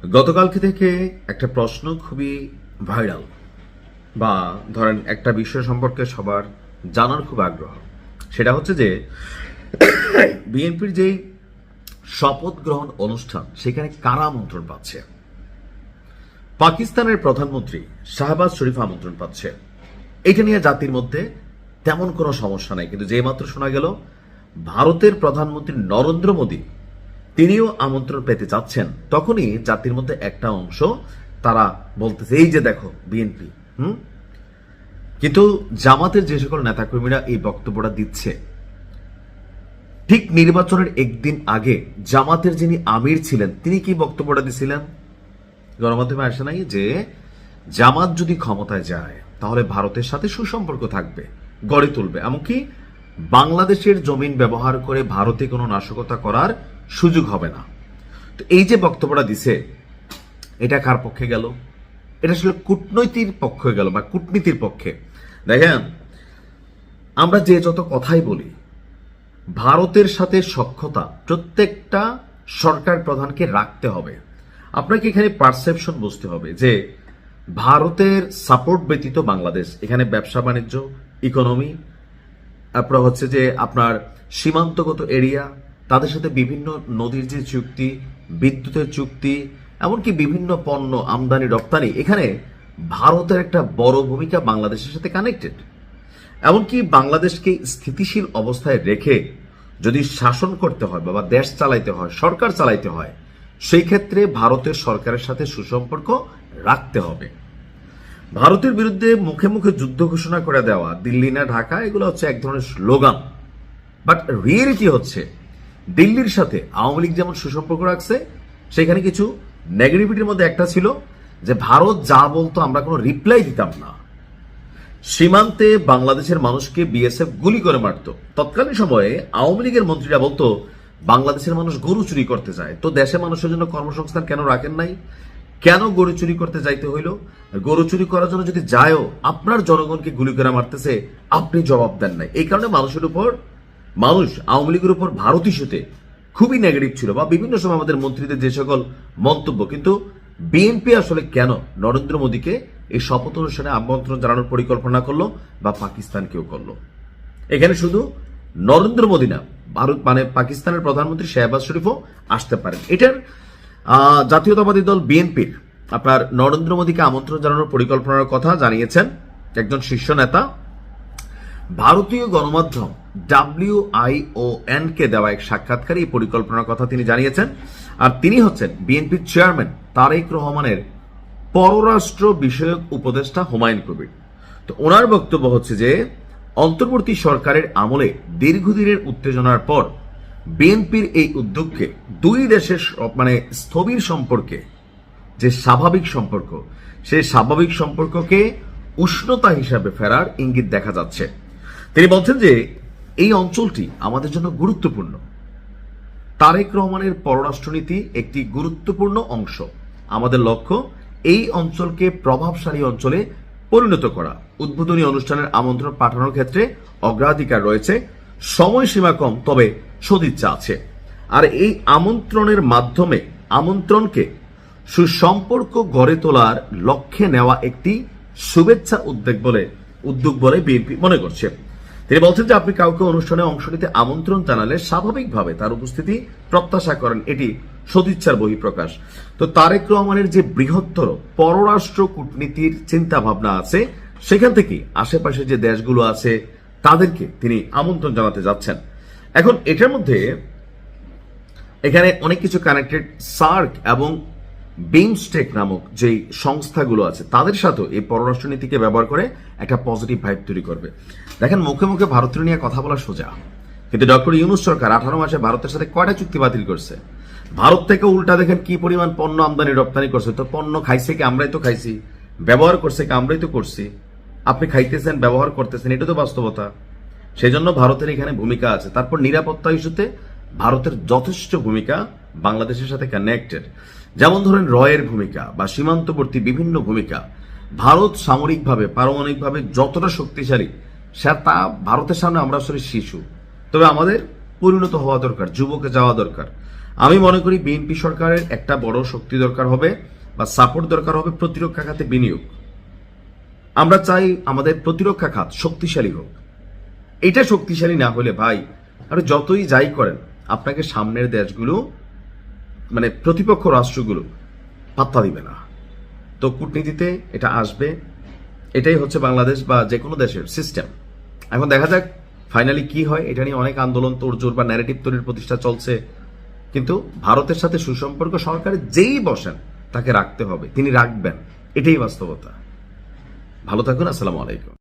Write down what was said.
গতকালকে থেকে একটা প্রশ্ন খুবই ভাইরাল, বা ধরেন একটা বিষয় সম্পর্কে সবার জানার খুব আগ্রহ। সেটা হচ্ছে যে বিএনপির যেই শপথ গ্রহণ অনুষ্ঠান, সেখানে কারা আমন্ত্রণ পাচ্ছে? পাকিস্তানের প্রধানমন্ত্রী শাহবাজ শরীফ আমন্ত্রণ পাচ্ছে। এটা নিয়ে জাতির মধ্যে তেমন কোনো সমস্যা নাই, কিন্তু যে মাত্র শোনা গেল ভারতের প্রধানমন্ত্রী নরেন্দ্র মোদী তিনিও আমন্ত্রণ পেতে যাচ্ছেন, তখনই জাতির মধ্যে একটা অংশ তারা বলতেছে এই যে দেখো বিএনপি। কিন্তু জামাতের যে সকল নেতাকর্মীরা এই বক্তব্যটা দিচ্ছে, ঠিক নির্বাচনের একদিন আগে জামাতের যিনি আমির ছিলেন তিনি কি বক্তব্যটা দিছিলেন? গণমাধ্যমে আসে নাই যে জামাত যদি ক্ষমতায় যায় তাহলে ভারতের সাথে সুসম্পর্ক থাকবে, গড়ে তুলবে, এমনকি বাংলাদেশের জমিন ব্যবহার করে ভারতে কোনো নাশকতা করার সুযোগ হবে না। তো এই যে বক্তব্যটা দিছে, এটা কার পক্ষে গেল? এটা আসলে কূটনৈতিক পক্ষে গেল বা কূটনীতির পক্ষে। দেখেন, আমরা যে যত কথাই বলি, ভারতের সাথে সখ্যতা প্রত্যেকটা সরকার প্রধানকে রাখতে হবে। আপনাকে এখানে পারসেপশন বুঝতে হবে যে ভারতের সাপোর্ট ব্যতীত বাংলাদেশ এখানে ব্যবসা বাণিজ্য, ইকোনমি, তারপর হচ্ছে যে আপনার সীমান্তগত এরিয়া, তাদের সাথে বিভিন্ন নদীর যে চুক্তি, বিদ্যুতের চুক্তি, এমনকি বিভিন্ন পণ্য আমদানি রপ্তানি, এখানে ভারতের একটা বড় ভূমিকা বাংলাদেশের সাথে কানেক্টেড। এমনকি বাংলাদেশকে স্থিতিশীল অবস্থায় রেখে যদি শাসন করতে হয় বা দেশ চালাইতে হয়, সরকার চালাইতে হয়, সেই ক্ষেত্রে ভারতের সরকারের সাথে সুসম্পর্ক রাখতে হবে। ভারতের বিরুদ্ধে মুখে মুখে যুদ্ধ ঘোষণা করে দেওয়া, দিল্লি না ঢাকা, এগুলো হচ্ছে এক ধরনের স্লোগান। বাট রিয়েলিটি হচ্ছে দিল্লির সাথে আওয়ামী লীগ যেমন সুসম্পর্ক রাখছে, সেখানে কিছু নেগেটিভিটির মধ্যে একটা ছিল যে ভারত যা বলতো আমরা কোনো রিপ্লাই দিতাম না। সীমান্তে বাংলাদেশের মানুষকে বিএসএফ গুলি করে মারত। তৎকালীন সময়ে আওয়ামী লীগের মন্ত্রীরা বলতো বাংলাদেশের মানুষ গরু চুরি করতে যায়, তো দেশের মানুষের জন্য কর্মসংস্থান কেন রাখেন নাই? কেন গরু চুরি করতে যাইতে হইল? গরু চুরি করার জন্য যদি যায়ও, আপনার জনগণকে গুলি করে মারতেছে, আপনি জবাব দেন নাই। এই কারণে মানুষ আওয়ামী লীগের উপর ভারত ইস্যুতে খুবই নেগেটিভ ছিল, বা বিভিন্ন সময় আমাদের মন্ত্রীদের যে সকল মন্তব্য। কিন্তু বিএনপি আসলে কেন নরেন্দ্র মোদীকে এই শপথ অনুষ্ঠানে আমন্ত্রণ জানানোর পরিকল্পনা করলো, বা পাকিস্তানকেও করলো? এখানে শুধু নরেন্দ্র মোদী না, ভারত মানে পাকিস্তানের প্রধানমন্ত্রী শাহবাজ শরীফও আসতে পারেন। এটার জাতীয়তাবাদী দল বিএনপির আপনার নরেন্দ্র মোদীকে আমন্ত্রণ জানানোর পরিকল্পনার কথা জানিয়েছেন একজন শীর্ষ নেতা। ভারতীয় গণমাধ্যম WION কে দেওয়া এক সাক্ষাৎকারে এই পরিকল্পনার কথা তিনি জানিয়েছেন। আর তিনি হচ্ছেন বিএনপির চেয়ারম্যান তারেক রহমানের পররাষ্ট্র বিষয়ক উপদেষ্টা হুমায়ুন কবির। তো ওনার বক্তব্য হচ্ছে যে অন্তর্বর্তী সরকারের আমলে দীর্ঘদিনের উত্তেজনার পর বিএনপির এই উদ্যোগকে দুই দেশের মানে স্থবির সম্পর্কে যে স্বাভাবিক সম্পর্ক, সেই স্বাভাবিক সম্পর্ককে উষ্ণতা হিসাবে ফেরার ইঙ্গিত দেখা যাচ্ছে। তিনি বলছেন যে এই অঞ্চলটি আমাদের জন্য গুরুত্বপূর্ণ। তারেক রহমানের পররাষ্ট্রনীতি একটি গুরুত্বপূর্ণ অংশ। আমাদের লক্ষ্য এই অঞ্চলকে প্রভাবশালী অঞ্চলে পরিণত করা। উদ্বোধনী অনুষ্ঠানের আমন্ত্রণ পাঠানোর ক্ষেত্রে অগ্রাধিকার রয়েছে। সময়সীমা কম, তবে সদিচ্ছা আছে। আর এই আমন্ত্রণের মাধ্যমে আমন্ত্রণকে সুসম্পর্ক গড়ে তোলার লক্ষ্যে নেওয়া একটি শুভেচ্ছা উদ্যোগ বলে বিএনপি মনে করছে। তিনি বলছেন যে আপনি কাউকে অনুষ্ঠানে অংশ নিতে আমন্ত্রণ জানালে স্বাভাবিকভাবে তার উপস্থিতি প্রত্যাশা করেন, এটি সদিচ্ছার বহিঃপ্রকাশ। তো তারেক রহমানের যে বৃহত্তর পররাষ্ট্র কূটনীতির চিন্তা ভাবনা আছে, সেখান থেকে আশেপাশে যে দেশগুলো আছে তাদেরকে তিনি আমন্ত্রণ জানাতে যাচ্ছেন। এখন এটার মধ্যে এখানে অনেক কিছু কানেক্টেড। সার্ক এবং বিমস্টেক নামক যে সংস্থাগুলো আছে তাদের সাথেও এই পররাষ্ট্রনীতিকে ব্যবহার করে একটা পজিটিভ ভাইব তৈরি করবে। দেখেন, মুখে মুখে ভারতের নিয়ে কথা বলা সোজা, কিন্তু ডক্টর ইউনূস সরকার 18 মাসে ভারতের সাথে কয়টা চুক্তি বাতিল করছে? ভারত থেকে উল্টা দেখেন কি পরিমাণ পণ্য আমদানি রপ্তানি করছে। তো পণ্য খাইছে কি? আমরাই তো খাইছি। ব্যবহার করছে কি? আমরাই তো করছি। আপনি খাইতেছেন, ব্যবহার করতেছেন, এটা তো বাস্তবতা। সেই জন্য ভারতের এখানে ভূমিকা আছে। তারপর নিরাপত্তা ইস্যুতে ভারতের যথেষ্ট ভূমিকা বাংলাদেশের সাথে কানেক্টেড। যেমন ধরেন রয়ের ভূমিকা বা সীমান্তবর্তী বিভিন্ন ভূমিকা। ভারত সামরিকভাবে, পারমাণবিকভাবে যতটা শক্তিশালী, তা ভারতের সামনে আমরা আসলে শিশু। তবে আমাদের পরিণত হওয়া দরকার, যুবকে যাওয়া দরকার। আমি মনে করি বিএনপি সরকারের একটা বড় শক্তি দরকার হবে বা সাপোর্ট দরকার হবে প্রতিরক্ষা খাতে বিনিয়োগ। আমরা চাই আমাদের প্রতিরক্ষা খাত শক্তিশালী হোক। এটা শক্তিশালী না হলে ভাই আপনি যতই যাই করেন আপনাকে সামনের দেশগুলো মানে প্রতিপক্ষ রাষ্ট্রগুলো পাত্তা দিবে না। তো কূটনীতিতে এটা আসবে, এটাই হচ্ছে বাংলাদেশ বা যে কোনো দেশের সিস্টেম। এখন দেখা যাক ফাইনালি কি হয়। এটা নিয়ে অনেক আন্দোলন তোড়জোড় বা ন্যারেটিভ তৈরির প্রতিষ্ঠা চলছে, কিন্তু ভারতের সাথে সুসম্পর্ক সরকারে যেই বসেন তাকে রাখতে হবে, তিনি রাখবেন, এটাই বাস্তবতা। ভালো থাকুন, আসসালামু আলাইকুম।